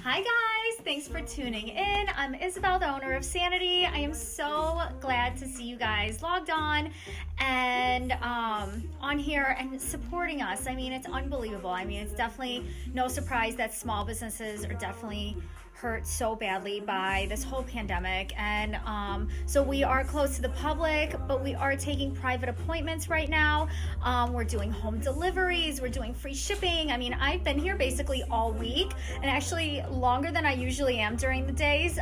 Hi guys, thanks for tuning in. I'm Isabel, the owner of Sanity. I am so glad to see you guys logged on and on here and supporting us. I mean, it's unbelievable. I mean, it's definitely no surprise that small businesses are definitely hurt so badly by this whole pandemic, and so we are closed to the public, but we are taking private appointments right now. We're doing home deliveries, we're doing free shipping. I mean, I've been here basically all week, and actually longer than I usually am during the days,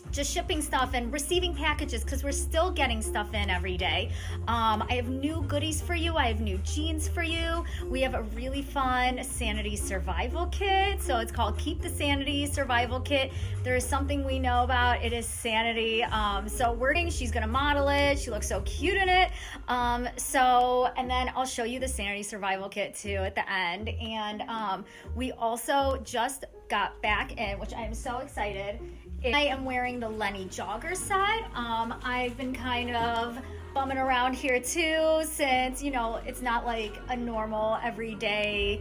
just shipping stuff and receiving packages because we're still getting stuff in every day. I have new goodies for you. I have new jeans for you. We have a really fun Sanity survival kit. So it's called Keep the Sanity Survival Kit. There is something we know about. It is Sanity. She's gonna model it. She looks so cute in it. And then I'll show you the Sanity survival kit too at the end. And we also just got back in, which I'm so excited. I am wearing the Lenny jogger set. I've been kind of bumming around here too, since, you know, it's not like a normal everyday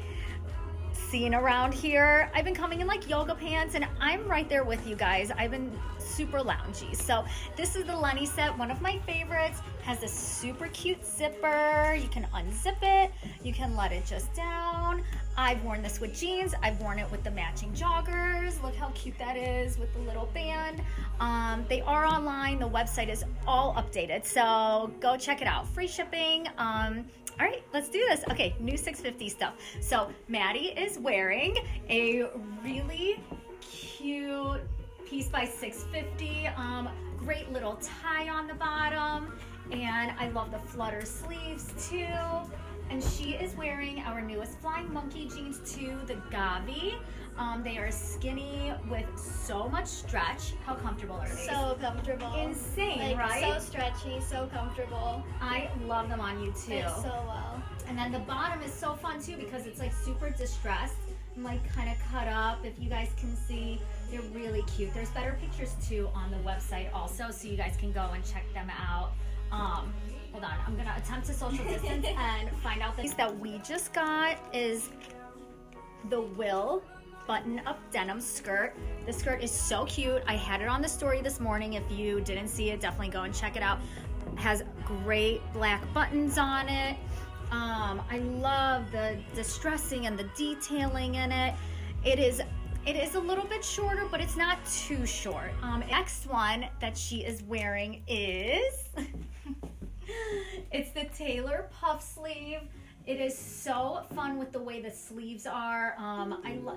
scene around here. I've been coming in like yoga pants, and I'm right there with you guys. I've been super loungy. So this is the Lenny set, one of my favorites. Has this super cute zipper. You can unzip it, you can let it just down. I've worn this with jeans, I've worn it with the matching joggers. Look how cute that is with the little band. They are online, the website is all updated, so go check it out. Free shipping. All right, let's do this. Okay, new 650 stuff. So Maddie is wearing a really cute piece by 650, great little tie on the bottom, and I love the flutter sleeves too. And she is wearing our newest Flying Monkey jeans too, the Gavi. They are skinny with so much stretch. How comfortable are they? So comfortable. Insane, like, right? So stretchy, so comfortable. I love them on you too. Fits so well. And then the bottom is so fun too because it's like super distressed and like kind of cut up. If you guys can see, they're really cute. There's better pictures too on the website also, so you guys can go and check them out. Hold on, I'm gonna attempt to social distance and find out. The piece that we just got is the Will button-up denim skirt. The skirt is so cute. I had it on the story this morning. If you didn't see it, definitely go and check it out. It has great black buttons on it. I love the distressing and the detailing in it. It is a little bit shorter, but it's not too short. Next one that she is wearing is it's the Taylor puff sleeve. It is so fun with the way the sleeves are.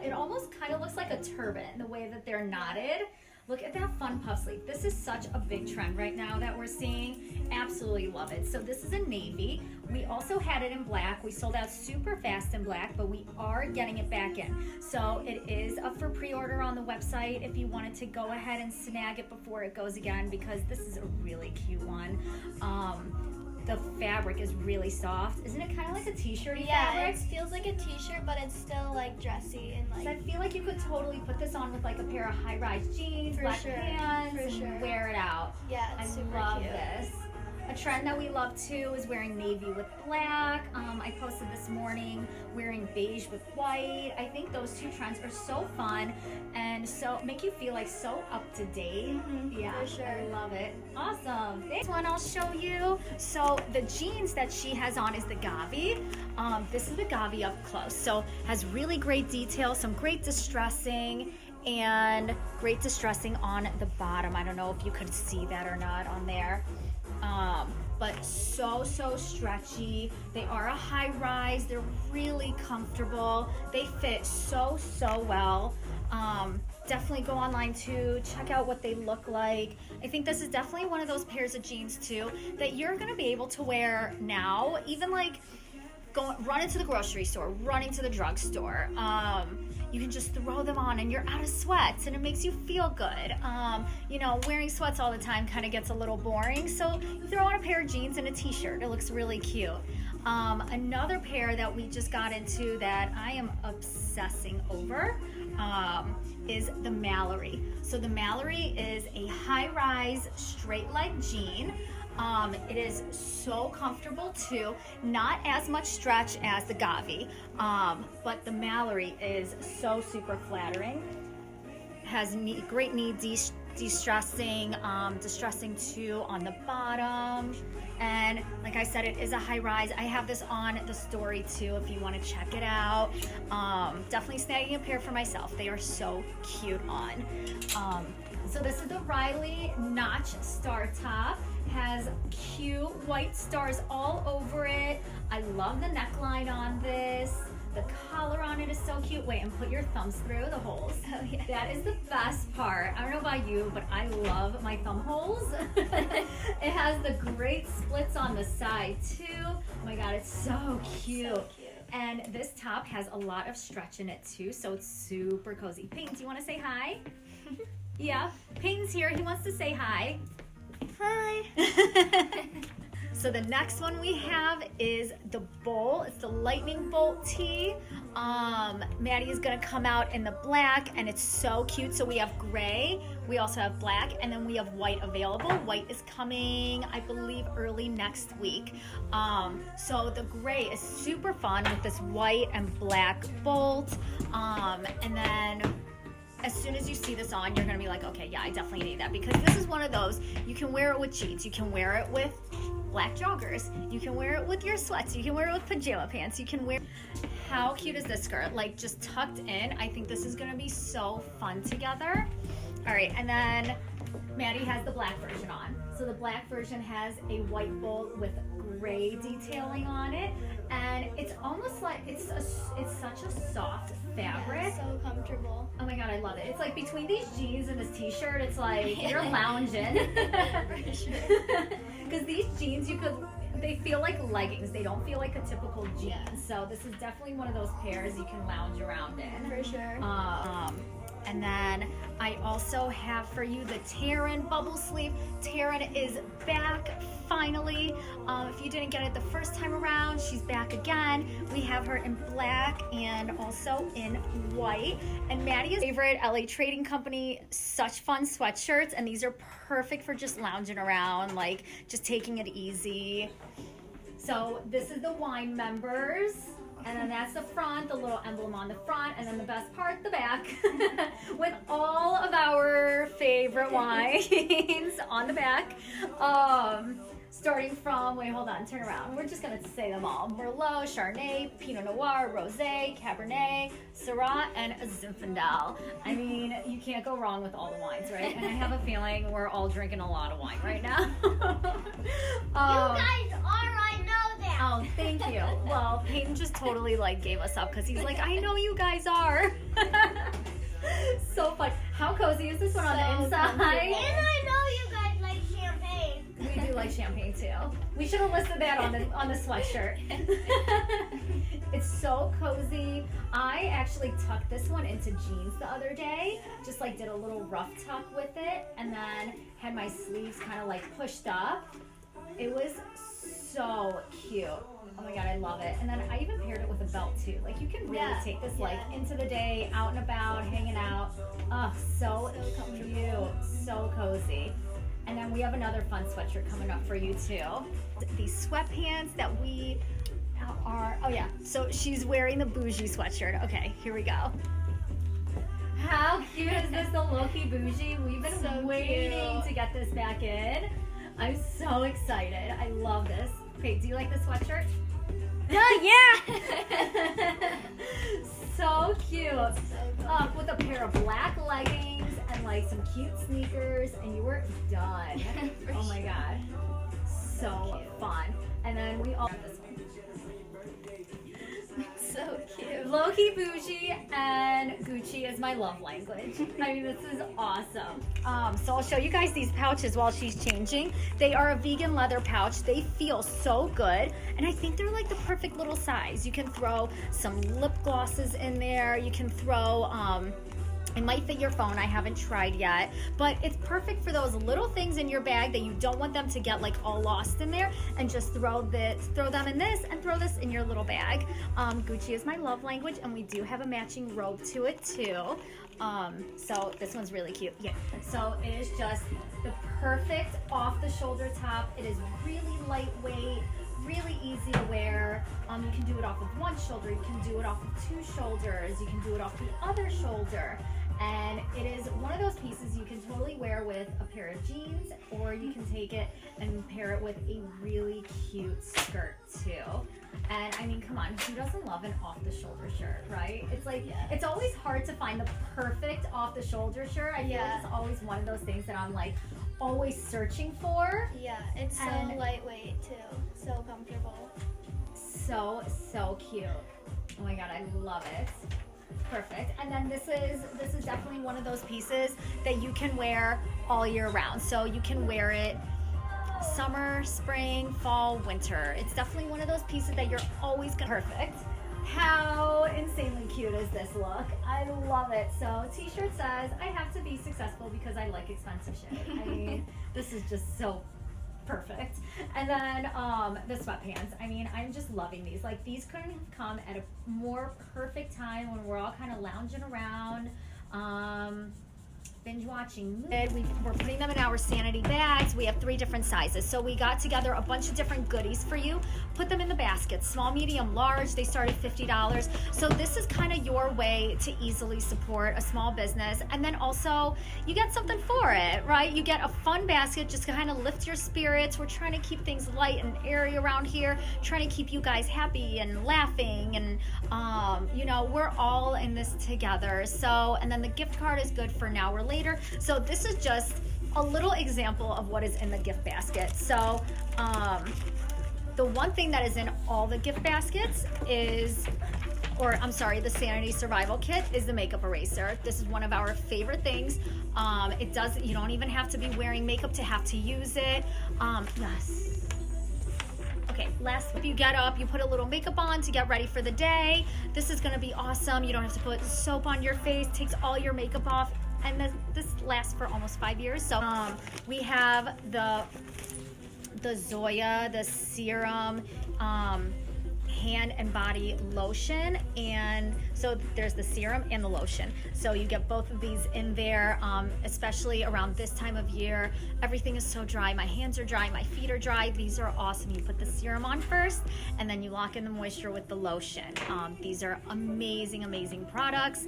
It almost kind of looks like a turban, the way that they're knotted. Look at that fun puff sleeve. This is such a big trend right now that we're seeing. Absolutely love it. So this is a navy. We also had it in black. We sold out super fast in black, but we are getting it back in. So it is up for pre-order on the website if you wanted to go ahead and snag it before it goes again, because this is a really cute one. The fabric is really soft. Isn't it kind of like a t-shirty fabric? Yeah, it feels like a t-shirt, but it's still like dressy and like. So I feel like you could totally put this on with like a pair of high-rise jeans, black pants, and wear it out. Yeah, it's super love cute. this. A trend that we love too is wearing navy with black. I posted this morning wearing beige with white. I think those two trends are so fun and so make you feel like so up to date. Yeah, for sure. I love it. Awesome. This one I'll show you. So the jeans that she has on is the Gavi. This is the Gavi up close. So has really great detail, some great distressing, and great distressing on the bottom. I don't know if you could see that or not on there. But so stretchy. They are a high rise. They're really comfortable. They fit so well. Definitely go online too, check out what they look like. I think this is definitely one of those pairs of jeans too that you're gonna be able to wear now, even like running to the grocery store, running to the drugstore. You can just throw them on and you're out of sweats and it makes you feel good. You know, wearing sweats all the time kind of gets a little boring, so you throw on a pair of jeans and a t-shirt. It looks really cute. Another pair that we just got into that I am obsessing over is the Mallory. So the Mallory is a high-rise straight leg jean. It is so comfortable too. Not as much stretch as the Gavi, but the Mallory is so super flattering. Has great knee de-stressing, distressing too on the bottom. And like I said, it is a high rise. I have this on the story too if you want to check it out. Definitely snagging a pair for myself. They are so cute on. So this is the Riley Notch Star Top. Has cute white stars all over it. I love the neckline on this. The collar on it is so cute. Wait, and put your thumbs through the holes. Oh, yeah. That is the best part. I don't know about you, but I love my thumb holes. It has the great splits on the side too. Oh my God, it's so cute. So cute. And this top has a lot of stretch in it too, so it's super cozy. Peyton, do you want to say hi? Yeah, Peyton's here. He wants to say hi. Hi. So the next one we have is the bolt. It's the lightning bolt tee. Maddie is gonna come out in the black, and it's so cute. So we have gray, we also have black, and then we have white available. White is coming, I believe, early next week. So the gray is super fun with this white and black bolt. And then as soon as you see this on, you're gonna be like, okay, yeah, I definitely need that, because this is one of those, you can wear it with jeans, you can wear it with black joggers, you can wear it with your sweats, you can wear it with pajama pants, you can wear. How cute is this skirt? Like, just tucked in. I think this is gonna be so fun together. All right, and then Maddie has the black version on. So the black version has a white bolt with gray detailing on it, and it's almost like it's such a soft fabric. Yeah, so comfortable. Oh my God, I love it. It's like between these jeans and this t-shirt, it's like you're lounging. For sure. Because these jeans, they feel like leggings. They don't feel like a typical jean. Yeah. So this is definitely one of those pairs you can lounge around in. For sure. And then I also have for you the Taryn bubble sleeve. Taryn is back finally. If you didn't get it the first time around, she's back again. We have her in black and also in white. And Maddie's favorite LA Trading Company, such fun sweatshirts, and these are perfect for just lounging around, like just taking it easy. So this is the wine members. And then that's the front, the little emblem on the front, and then the best part, the back, with all of our favorite wines on the back. Starting from, wait, hold on, turn around. We're just gonna say them all. Merlot, Chardonnay, Pinot Noir, Rosé, Cabernet, Syrah, and Zinfandel. I mean, you can't go wrong with all the wines, right? And I have a feeling we're all drinking a lot of wine right now. You guys are, I know that. Oh, thank you. Well, Peyton just totally gave us up because he's like, I know you guys are. So fun. How cozy is this one on the inside? And I know you guys like champagne. We do like champagne too. We should have listed that on the sweatshirt. It's so cozy. I actually tucked this one into jeans the other day. Just did a little rough tuck with it, and then had my sleeves kind of pushed up. It was so cute. Oh my God, I love it. And then I even paired it with a belt too. You can really take this into the day, out and about, hanging out. Oh, so cute, so cozy. And then we have another fun sweatshirt coming up for you too. These sweatpants that we are, oh yeah, so she's wearing the bougie sweatshirt. Okay, here we go. How cute is this, the low-key bougie? We've been So waiting cute. to get this back in. I'm so excited. I love this. Okay, do you like the sweatshirt? Yeah. So cute. So With a pair of black leggings and some cute sneakers, and you were done. For Oh my sure. God. So cute. fun. And then we all have this one. So cute. Low-key bougie and Gucci is my love language. I mean, this is awesome. So I'll show you guys these pouches while she's changing. They are a vegan leather pouch. They feel so good, and I think they're the perfect little size. You can throw some lip glosses in there. You can throw it might fit your phone. I haven't tried yet, but it's perfect for those little things in your bag that you don't want them to get all lost in there, and just throw them in this and throw this in your little bag. Gucci is my love language, and we do have a matching robe to it too. So this one's really cute. Yeah. So it is just the perfect off-the-shoulder top. It is really lightweight, really easy to wear. You can do it off of one shoulder, you can do it off of two shoulders, you can do it off the other shoulder. And it is one of those pieces you can totally wear with a pair of jeans, or you can take it and pair it with a really cute skirt too. And I mean, come on, who doesn't love an off-the-shoulder shirt, right? It's like, it's always hard to find the perfect off-the-shoulder shirt. I feel like it's always one of those things that I'm like always searching for. Yeah, it's so lightweight too, so comfortable. So cute. Oh my God, I love it. Perfect. And then this is definitely one of those pieces that you can wear all year round. So you can wear it summer, spring, fall, winter. It's definitely one of those pieces that you're always gonna perfect. How insanely cute is this look? I love it. So t-shirt says, I have to be successful because I like expensive shit. I mean, this is just so perfect. And then the sweatpants. I mean, I'm just loving these. Like, these couldn't have come at a more perfect time when we're all kind of lounging around, binge watching. We're putting them in our Sanity bags. We have 3 different sizes. So we got together a bunch of different goodies for you. Put them in the baskets, small, medium, large. They start at $50. So this is kind of your way to easily support a small business. And then also you get something for it, right? You get a fun basket just to kind of lift your spirits. We're trying to keep things light and airy around here, trying to keep you guys happy and laughing. And, you know, we're all in this together. So, and then the gift card is good for an hour later. So this is just a little example of what is in the gift basket. So the one thing that is in all the gift baskets is, or I'm sorry, the Sanity Survival Kit is the makeup eraser. This is one of our favorite things. It does, you don't even have to be wearing makeup to have to use it. Yes. Okay, last, if you get up, you put a little makeup on to get ready for the day. This is gonna be awesome. You don't have to put soap on your face, takes all your makeup off. And this lasts for almost 5 years. So we have the Zoya, the serum, hand and body lotion, and so there's the serum and the lotion. So you get both of these in there, especially around this time of year. Everything is so dry. My hands are dry, my feet are dry. These are awesome. You put the serum on first, and then you lock in the moisture with the lotion. These are amazing, amazing products.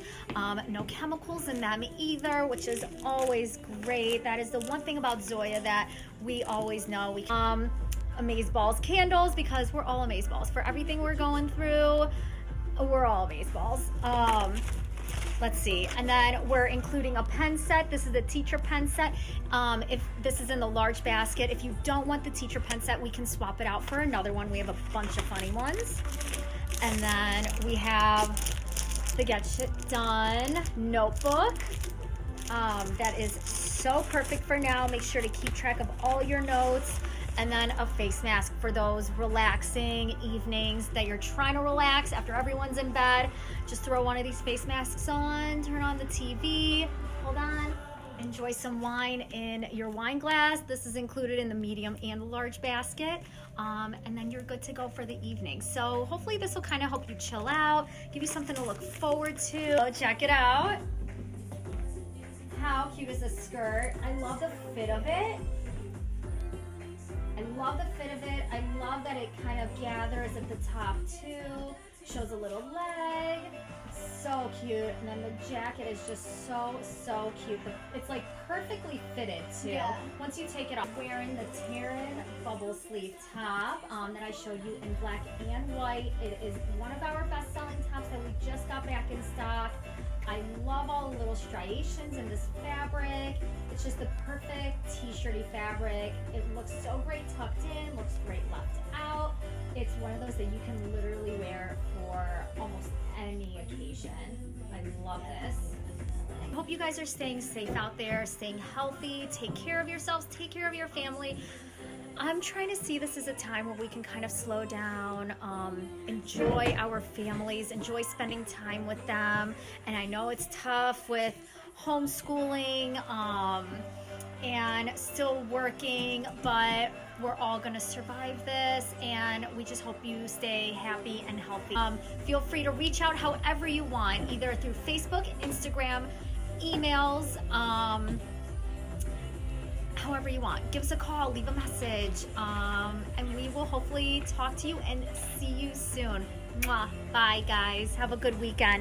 No chemicals in them either, which is always great. That is the one thing about Zoya that we always know. We Amazeballs candles, because we're all Amazeballs. For everything we're going through, we're all Amazeballs. Let's see. And then we're including a pen set. This is the teacher pen set. If this is in the large basket, if you don't want the teacher pen set, we can swap it out for another one. We have a bunch of funny ones. And then we have the Get Shit Done notebook. That is so perfect for now. Make sure to keep track of all your notes. And then a face mask for those relaxing evenings that you're trying to relax after everyone's in bed. Just throw one of these face masks on, turn on the TV, hold on, enjoy some wine in your wine glass. This is included in the medium and large basket. And then you're good to go for the evening. So hopefully this will kind of help you chill out, give you something to look forward to. So check it out. How cute is this skirt? I love the fit of it. I love the fit of it. I love that it kind of gathers at the top too. Shows a little leg. So cute. And then the jacket is just so cute. It's like perfectly fitted too. Yeah. Once you take it off, wearing the Terran bubble sleeve top that I showed you in black and white. It is one of our best selling tops that we just got back in stock. I love all the little striations in this fabric. It's just the perfect t-shirty fabric. It looks so great tucked in, looks great left out. It's one of those that you can literally wear for almost any occasion. I love this. I hope you guys are staying safe out there, staying healthy. Take care of yourselves, take care of your family. I'm trying to see this as a time where we can kind of slow down, enjoy our families, enjoy spending time with them. And I know it's tough with homeschooling and still working, but we're all gonna survive this, and we just hope you stay happy and healthy. Feel free to reach out however you want, either through Facebook, Instagram, emails, however you want. Give us a call, leave a message, and we will hopefully talk to you and see you soon. Mwah. Bye, guys. Have a good weekend.